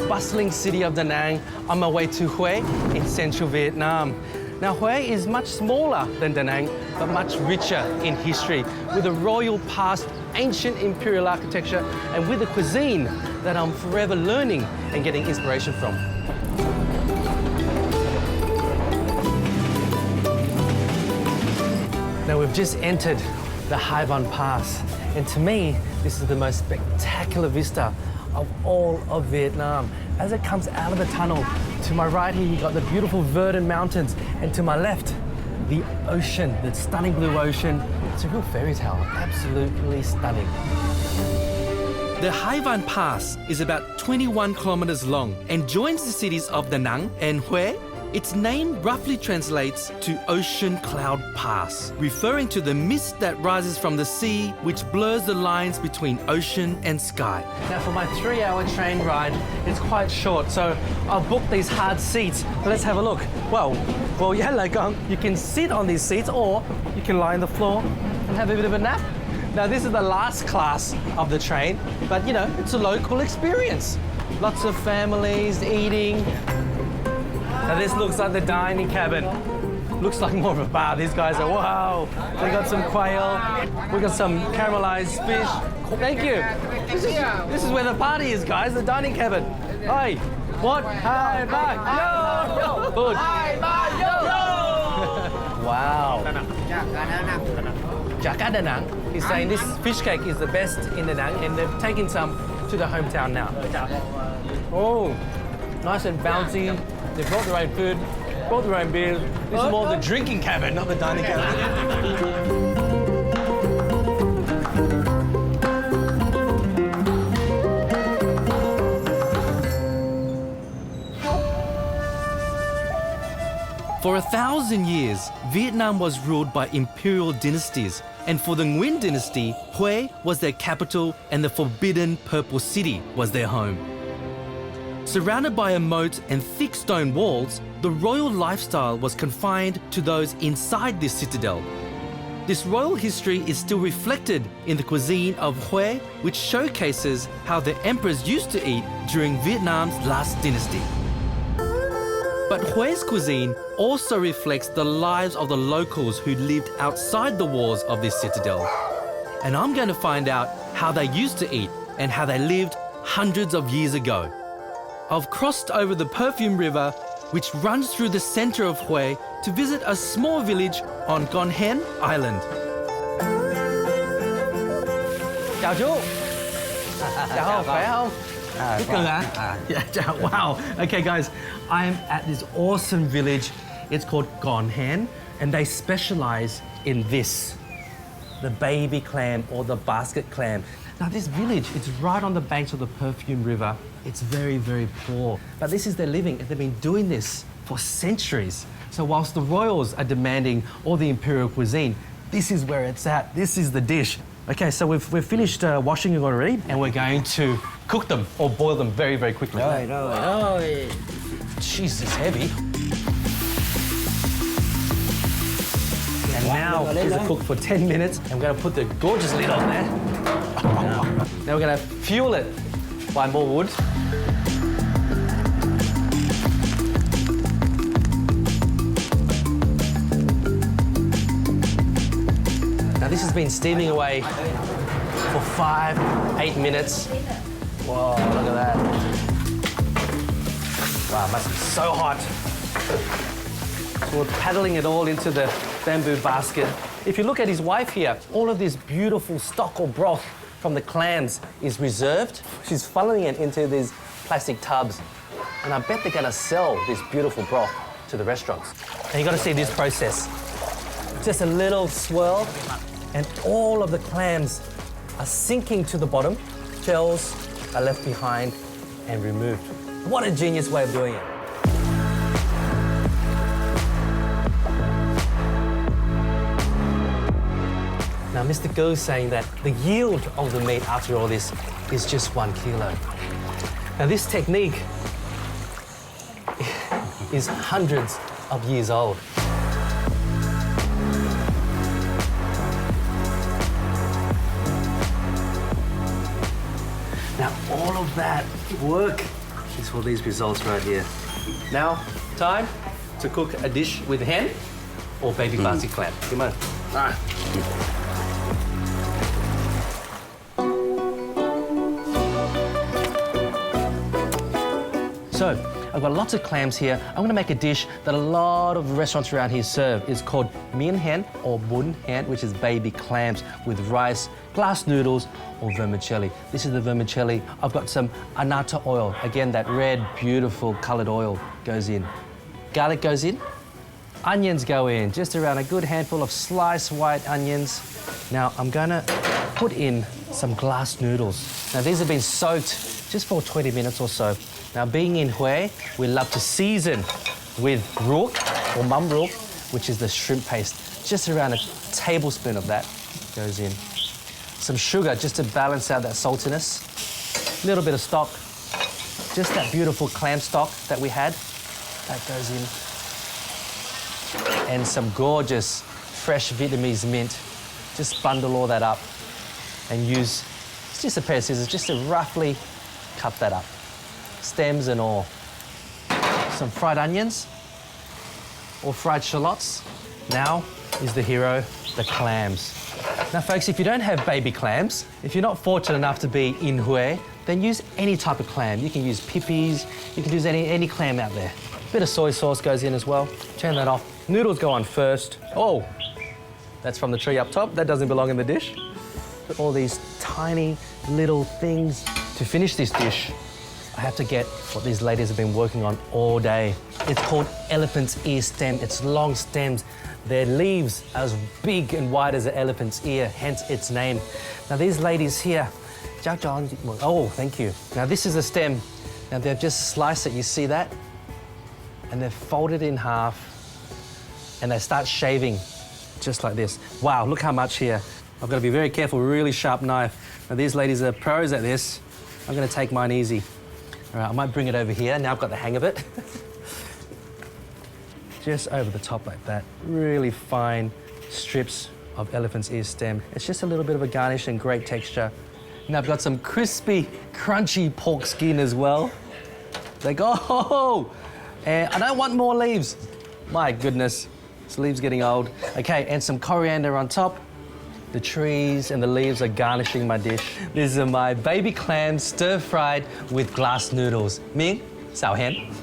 bustling city of Da Nang on my way to Hue in central Vietnam. Now, Hue is much smaller than Da Nang, but much richer in history, with a royal past, ancient imperial architecture, and with a cuisine that I'm forever learning and getting inspiration from. Now, we've just entered the Hai Van Pass, and to me, this is the most spectacular vista of all of Vietnam. As it comes out of the tunnel, to my right here, you've got the beautiful verdant mountains, and to my left, the ocean, the stunning blue ocean. It's a real fairy tale, absolutely stunning. The Hai Van Pass is about 21 kilometers long and joins the cities of Da Nang and Hue. Its name roughly translates to Ocean Cloud Pass, referring to the mist that rises from the sea, which blurs the lines between ocean and sky. Now, for my 3-hour train ride, it's quite short, so I'll book these hard seats. Let's have a look. Well, yeah, like, you can sit on these seats, or you can lie on the floor and have a bit of a nap. Now, this is the last class of the train, but, you know, it's a local experience. Lots of families eating. Now, this looks like the dining cabin. Looks like more of a bar. These guys are, wow. They got some quail. We got some caramelized fish. Thank you. This is where the party is, guys, the dining cabin. Hi. What? Hi, bye. Yo. Good. Hi, bye. Yo. Wow. Chả Da Nang. He's saying this fish cake is the best in Da Nang, and they've taken some to the hometown now. Oh, nice and bouncy. They brought their own food, brought their own beers. This is more the drinking cabin, not the dining cabin. For 1,000 years, Vietnam was ruled by imperial dynasties, and for the Nguyen dynasty, Hue was their capital and the Forbidden Purple City was their home. Surrounded by a moat and thick stone walls, the royal lifestyle was confined to those inside this citadel. This royal history is still reflected in the cuisine of Hue, which showcases how the emperors used to eat during Vietnam's last dynasty. But Hue's cuisine also reflects the lives of the locals who lived outside the walls of this citadel. And I'm going to find out how they used to eat and how they lived hundreds of years ago. I've crossed over the Perfume River, which runs through the center of Hue, to visit a small village on Nguyen Island. Chào chú. Chào, khỏe không? Rất cần hả? Yeah, chào. Wow. Okay, guys, I'm at this awesome village. It's called Nguyen, and they specialize in this, the baby clam or the basket clam. Now, this village, it's right on the banks of the Perfume River. It's very, very poor. But this is their living, and they've been doing this for centuries. So whilst the royals are demanding all the imperial cuisine, this is where it's at. This is the dish. Okay, so we've finished washing it already, and we're going to cook them or boil them very, very quickly. Rồi. Jeez, it's heavy. And now it's cooked for 10 minutes. I'm going to put the gorgeous lid on there. Now we're going to fuel it by more wood. Now this has been steaming away for 5-8 minutes. Whoa, look at that. Wow, it must be so hot. So we're paddling it all into the bamboo basket. If you look at his wife here, all of this beautiful stock or broth from the clams is reserved. She's funneling it into these plastic tubs. And I bet they're gonna sell this beautiful broth to the restaurants. And you gotta see this process. Just a little swirl, and all of the clams are sinking to the bottom. Shells are left behind and removed. What a genius way of doing it. Now, Mr. Go is saying that the yield of the meat after all this is just 1 kilo. Now, this technique is hundreds of years old. Now, all of that work is for these results right here. Now, time to cook a dish with hen or baby classic clam. Come on. All right. So, I've got lots of clams here. I'm going to make a dish that a lot of restaurants around here serve. It's called Minh hen or Bun hen, which is baby clams with rice, glass noodles, or vermicelli. This is the vermicelli. I've got some annatto oil. Again, that red, beautiful coloured oil goes in. Garlic goes in. Onions go in, just around a good handful of sliced white onions. Now, I'm going to put in some glass noodles. Now, these have been soaked just for 20 minutes or so. Now, being in Hue, we love to season with rook or mum rook, which is the shrimp paste. Just around a tablespoon of that goes in. Some sugar just to balance out that saltiness. A little bit of stock. Just that beautiful clam stock that we had, that goes in. And some gorgeous fresh Vietnamese mint. Just bundle all that up and use just a pair of scissors just to roughly cut that up. Stems and all. Some fried onions or fried shallots. Now is the hero, the clams. Now, folks, if you don't have baby clams, if you're not fortunate enough to be in Hue, then use any type of clam. You can use pippies, you can use any clam out there. A bit of soy sauce goes in as well. Turn that off. Noodles go on first. Oh, that's from the tree up top. That doesn't belong in the dish. All these tiny little things. To finish this dish, I have to get what these ladies have been working on all day. It's called elephant's ear stem. It's long stems. Their leaves are as big and wide as an elephant's ear, hence its name. Now, these ladies here, oh, thank you. Now, this is the stem. Now, they've just sliced it, you see that? And they've folded it in half, and they start shaving just like this. Wow, look how much here. I've got to be very careful, really sharp knife. Now, these ladies are pros at this. I'm going to take mine easy. All right, I might bring it over here. Now I've got the hang of it. Just over the top like that. Really fine strips of elephant's ear stem. It's just a little bit of a garnish and great texture. Now I've got some crispy, crunchy pork skin as well. They go, oh, and I don't want more leaves. My goodness, this leaves getting old. Okay, and some coriander on top. The trees and the leaves are garnishing my dish. These are my baby clams stir-fried with glass noodles. Minh, sao hen?